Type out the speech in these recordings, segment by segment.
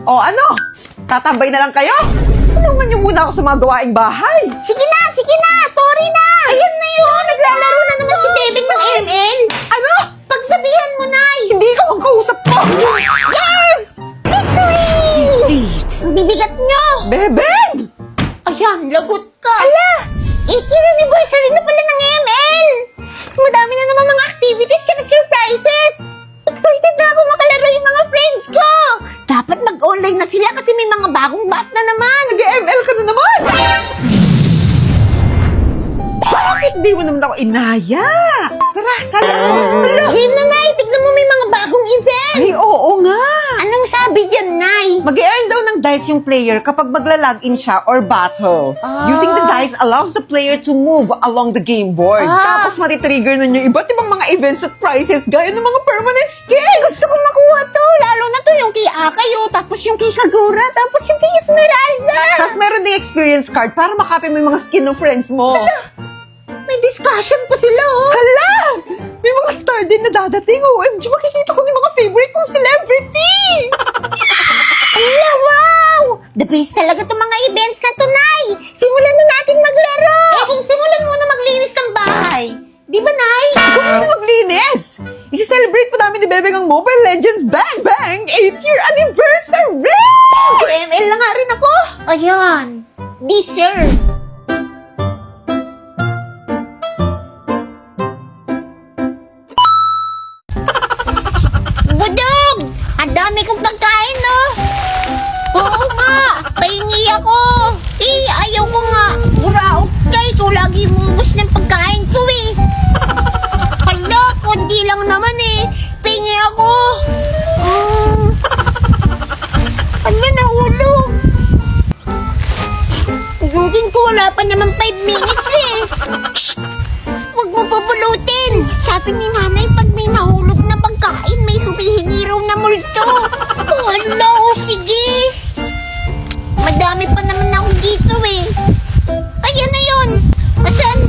O ano? Tatambay na lang kayo? Tulungan niyo muna ako sa mga gawaing bahay. Sige na! Sorry na! Ayan na yun! Naglalaro na naman si Bebeng ng ML! Ano? Pagsabihan mo, Nay! Hindi ikaw ang kausap ko! Yes! Victory! Ang bibigat nyo! Bebeng! Ayan, lagot ka! Ala! 8th-year anniversary na pala ng ML! Madami na naman mga activities at surprises! Excited na ako makalaro yung mga friends ko! Dapat mag-online na sila kasi may mga bagong buff na naman! Nag-ML ka na naman! Bakit di mo naman ako inaya? Tara, sana! Game na, Nay! Tignan mo may mga bagong event! Ay, oo nga! Anong sabi dyan, Nay? Mag-earn daw ng dice yung player kapag magla-login siya or battle. Ah. Using the dice allows the player to move along the game board. Ah. Tapos matitrigger na niyo iba't ibang mga events at prizes gaya ng mga permanent skins. Gusto kong makuha to! Lalo na to yung kay Akayo, tapos yung kay Kagura, tapos yung kay Esmeralda! Tapos meron din experience card para makapin mo yung mga skin ng friends mo. May discussion pa sila, oh! Hala! May mga star din na dadating. OMG, makikita ko yung mga favorite kong celebrity! Ala, wow! The best talaga itong mga events na tunay! Simulan na natin maglaro! Eh, kung simulan muna maglinis ng bahay. Di ba, Nay? Ikaw na maglinis! Isi-celebrate pa namin ni Bebeng ang Mobile Legends Bang Bang 8th-year anniversary! ML na nga rin ako! Ayan, deserve! Budog! Ang dami kong pagkain, no? Oo nga! Pahingi ako! Eh, ayaw ko nga! Buraot ka! Ikaw lagi mubos ng pagkain ko, eh! Hala, kundi lang naman, eh! Pahingi ako! Hala, nahulog! Ugugin ko, wala pa naman 5 minutes, eh! Shh! Huwag mo pupulutin! Sabi ni nanay, pag may nahulog na pagkain, may humihingi raw na multo. Hala, o sige. Madami pa naman ako dito eh. Ayan na yun. Asan?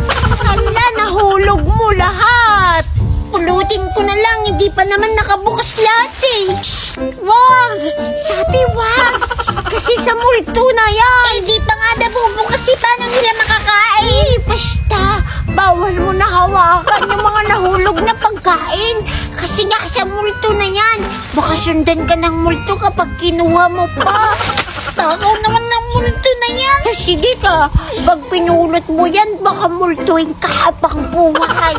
Hala, nahulog mo lahat. Pulutin ko na lang, hindi pa naman nakabukas lahat eh. Shh! Wag! Sabi wag! Kasi sa multo na yan. Eh, hindi pa nga nabubukas si paano nila makakain. Basta, bawal mo na hawakan yung mga nahulog na pagkain. Kasi nga sa multo na yan. Baka sundan ka ng multo kapag kinuha mo pa. Takaw naman ng multo na yan. Sige ka, pag pinulot mo yan, baka multuin ka habang buhay.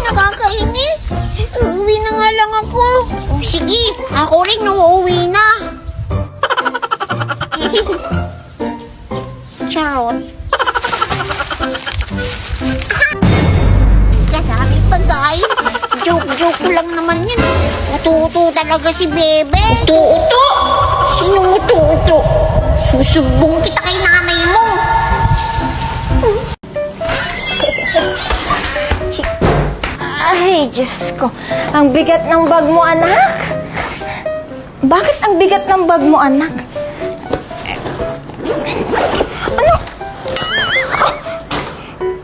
Nakakainis. Uuwi na nga lang ako. O sige, ako rin uuwi na. Charot. Kadami pagkain. Joke lang naman yun. Uto-uto talaga si Bebe. Uto-uto? Sinong uto-uto? Susubong kita kay nanay mo. Ay, Diyos ko. Ang bigat ng bag mo, anak. Bakit ang bigat ng bag mo, anak? Ano?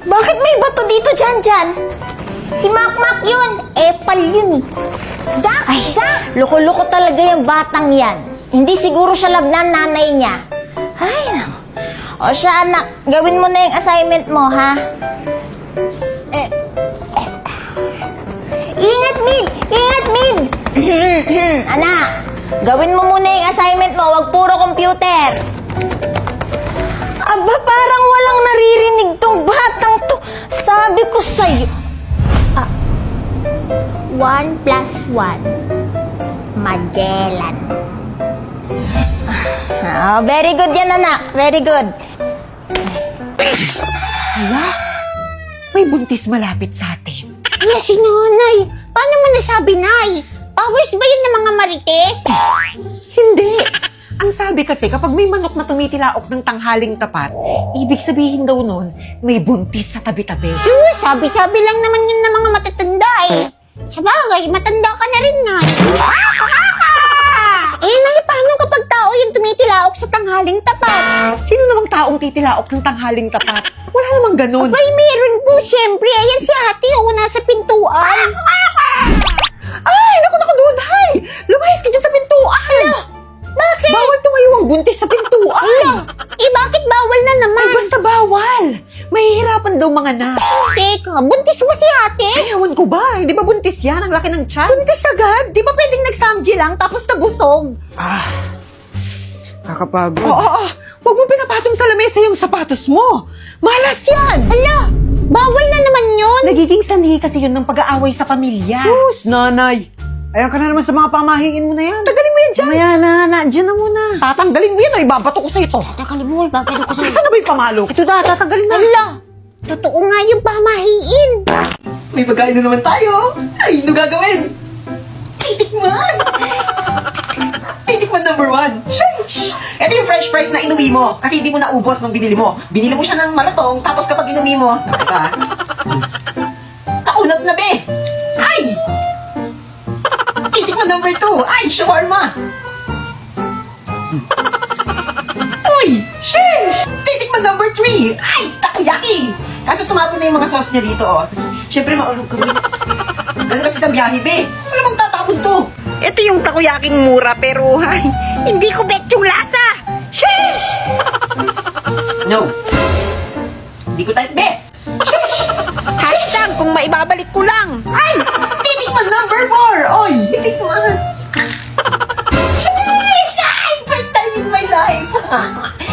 Bakit may bato dito, Jan? Si Makmak yun. Epal yun eh. Ay, loko-loko talaga yung batang yan. Hindi siguro siya love na nanay niya. Ay, naku. O siya, anak, gawin mo na yung assignment mo, ha? Ingat, Mid! Ingat, Mid! Anak, gawin mo muna yung assignment mo. Wag puro computer. Aba, parang walang naririnig tong batang to. Sabi ko sa'yo. 1 plus 1. Magellan. Oh, very good yan, anak. Very good. Hala? May buntis malapit sa atin. Ano si nanay? Paano mo nasabi, Nay? Powers ba yun ng mga marites? Hindi. Ang sabi kasi, kapag may manok na tumitilaok ng tanghaling tapat, ibig sabihin daw nun, may buntis sa tabi-tabi. Sabi-sabi lang naman yun ng mga matatanda eh. Sabagay, matanda ka na rin, Nay. Eh, Nay, paano kapag tao yung tumitilaok sa tanghaling tapat? Sino namang taong titilaok ng tanghaling tapat? Wala namang ganun. Abay, meron po, syempre. Ayan si ate, nasa pintuan. Ay, naku, Duday! Lumayas ka dyan sa pintuan! Bakit? Bawal mabuntis sa pintuan. Ala, bakit bawal na naman? Ay, basta bawal. Mahihirapan daw mga anak. Teka, buntis mo si ate? Ay, ewan ko ba? Hindi ba buntis yan? Ang laki ng tiyan. Buntis agad? Di ba pwedeng nagsamji lang tapos nabusog? Kakapagod. Oo. Huwag mo pinapatong sa lamesa yung sapatos mo. Malas yan. Ala, bawal na naman yun. Nagiging sanhi kasi yun ng pag-aaway sa pamilya. Sus, nanay! Ayan ka na naman sa mga pamahiin mo na yan. Tagalin mo yan dyan. Mamaya na, dyan na muna. Tatanggalin mo yan o ibabato ko sa ito. Tagalin mo, babalik ko sa'yo. Saan na ba yung pamalo? Ito na, tatanggalin na. Ala, totoo nga yung pamahiin. May pagkain na naman tayo. Ay, ano gagawin? Titikman! Titikman number 1. Sheesh! Ito yung fresh fries na inuwi mo kasi hindi mo naubos nung binili mo. Binili mo siya ng malatong tapos kapag inuwi mo, nakita. Nakunat na be! Ay! Titikman number 2. Ay, shawarma! Uy! Sheesh! Titikman number 3. Ay, takoyaki! Kaso tumapon na yung mga sauce niya dito, oh. Siyempre, maulog kami. Ganun kasi sa biyahe, be. Wala bang tatapon to? Ito yung takoyaking mura, pero, ay, Hindi ko bet yung lasa. sheesh! No. Hindi ko type, be. Sheesh! Hashtag kung maibabalik ko lang. Ay! Titikman number 4! Oy! Titikman. Sheesh! Ay! First time in my life.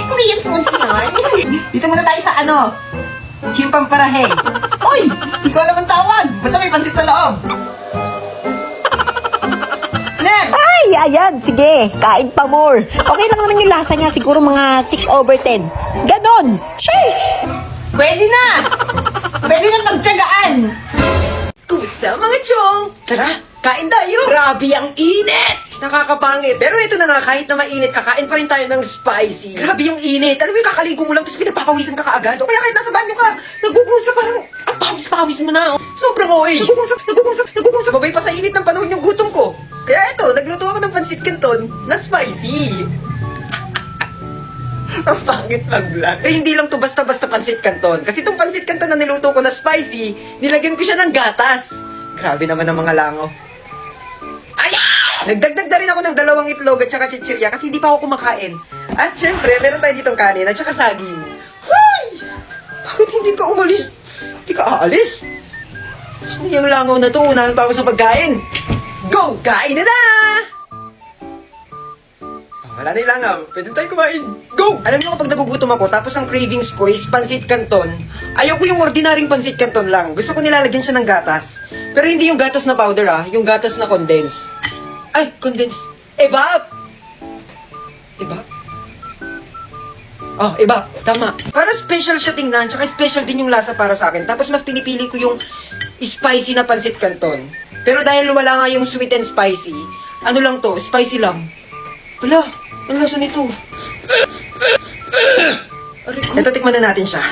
Korean food yun. Dito muna tayo sa ano? Yung pamparahe. Oy! Hindi ko alam ang tawag. Basta may pansit sa loob. Next! Ay, ayan, sige. Kain pa more. Okay lang naman yung lasa niya. Siguro mga 6/10. Ganon. Sheesh! Pwede na! Pwede na pagtyagaan! Kumusta mga chong? Tara, kain tayo! Grabe ang init! Nakakapangit. Pero ito na nga, kahit na mainit, kakain pa rin tayo ng spicy. Grabe yung init. Alam mo yung kakaligo mo lang, tapos pinagpapawisan ka kaagad. O kaya kahit nasa banyo ka, nagbubuhos ka parang, ang pawis-pawis mo na. Sobrang OA. Nagbubuhos. Babay pa sa init ng panahon yung gutom ko. Kaya ito, nagluto ako ng pansit canton na spicy. Ang pangit mag-vlog. Eh, hindi lang to basta-basta pansit canton. Kasi itong pansit canton na niluto ko na spicy, nilagyan ko siya ng gatas. Grabe naman ang mga langaw. Ala! Nagdagdag na rin ako ng 2 itlog at saka chichirya kasi hindi pa ako kumakain. At syempre, meron tayo ditong kanin at saka saging. Hoy! Bakit hindi ka umalis? Hindi ka aalis? Saan yung langaw na to? Unahan pa ako sa pagkain. Go! Kain na na! Wala na yung langaw. Pwede tayo kumain. Go! Alam niyo kapag nagugutom ako, tapos ang cravings ko is pansit canton, ayaw ko yung ordinaryong pansit canton lang. Gusto ko nilalagyan siya ng gatas. Pero hindi yung gatas na powder yung gatas na condense. Ay, condense. Ebap! Ebap? Oh, ebap. Tama. Para special siya tingnan, tsaka special din yung lasa para sa akin. Tapos mas pinipili ko yung spicy na pansit canton. Pero dahil wala nga yung sweet and spicy, ano lang to, spicy lang. Wala, ang lasa nito. Ito, tikman na natin siya.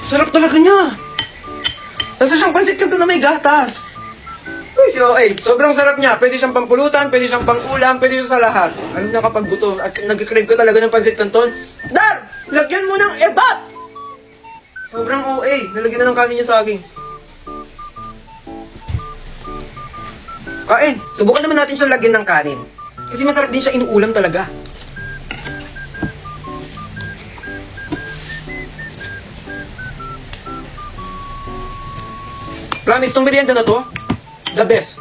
Sarap talaga niya. Nasa siyang pansit canton na may gatas. Uy, si OA, sobrang sarap niya. Pwede siyang pampulutan, pwede siyang pang-ulam, pwede siya sa lahat. Alam na kapag gutom at nag-crave ko talaga ng pansit canton, Dar! Lagyan mo ng ebap! Sobrang OA. Nalagyan na ng kanin niya sa akin. Kain. Subukan naman natin siyang lagyan ng kanin. Kasi masarap din siya inuulam talaga. Promise, itong merienda na to, the best.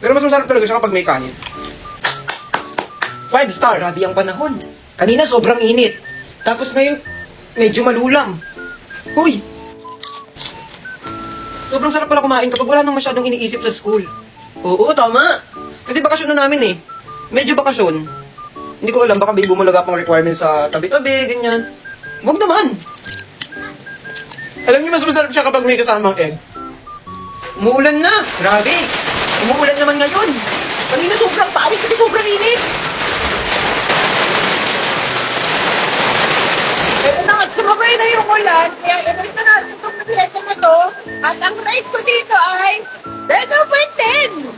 Pero mas masarap talaga siya kapag may kanin. 5 star. Grabe ang panahon. Kanina sobrang init. Tapos ngayon, medyo malulam. Uy! Sobrang sarap pala kumain kapag wala nang masyadong iniisip sa school. Oo, tama. Kasi bakasyon na namin eh. Medyo bakasyon. Hindi ko alam, baka may bumulaga pang requirements sa tabi-tabi, ganyan. Huwag naman. Alam niyo, mas masarap siya kapag may kasamang egg. Umuulan na. Grabe. Umuulan naman ngayon. Kanina sobrang pawis kasi sobrang init. Ito na, sumabay na yung ulan. Kaya i-rate na natin itong merienda na to. At ang rate ko dito ay 10/10.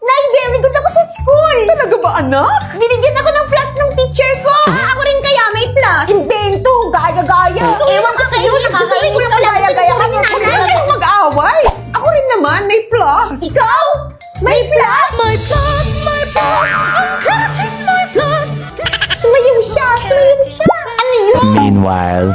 Nay, very good ako sa school. Talaga ba, anak? Binigyan ako ng plus ng teacher ko. Ako rin kaya may plus. Invento! gaya-gaya. Ewan ko sa'yo, nakakainis ka lang. Gaya-gaya ka. Huwag kayong mag-away. Ako rin naman, may plus. Ikaw? May plus? My plus, my plus. I'm getting my plus. Sumayaw siya! Sumayaw siya! Ano yun? Meanwhile,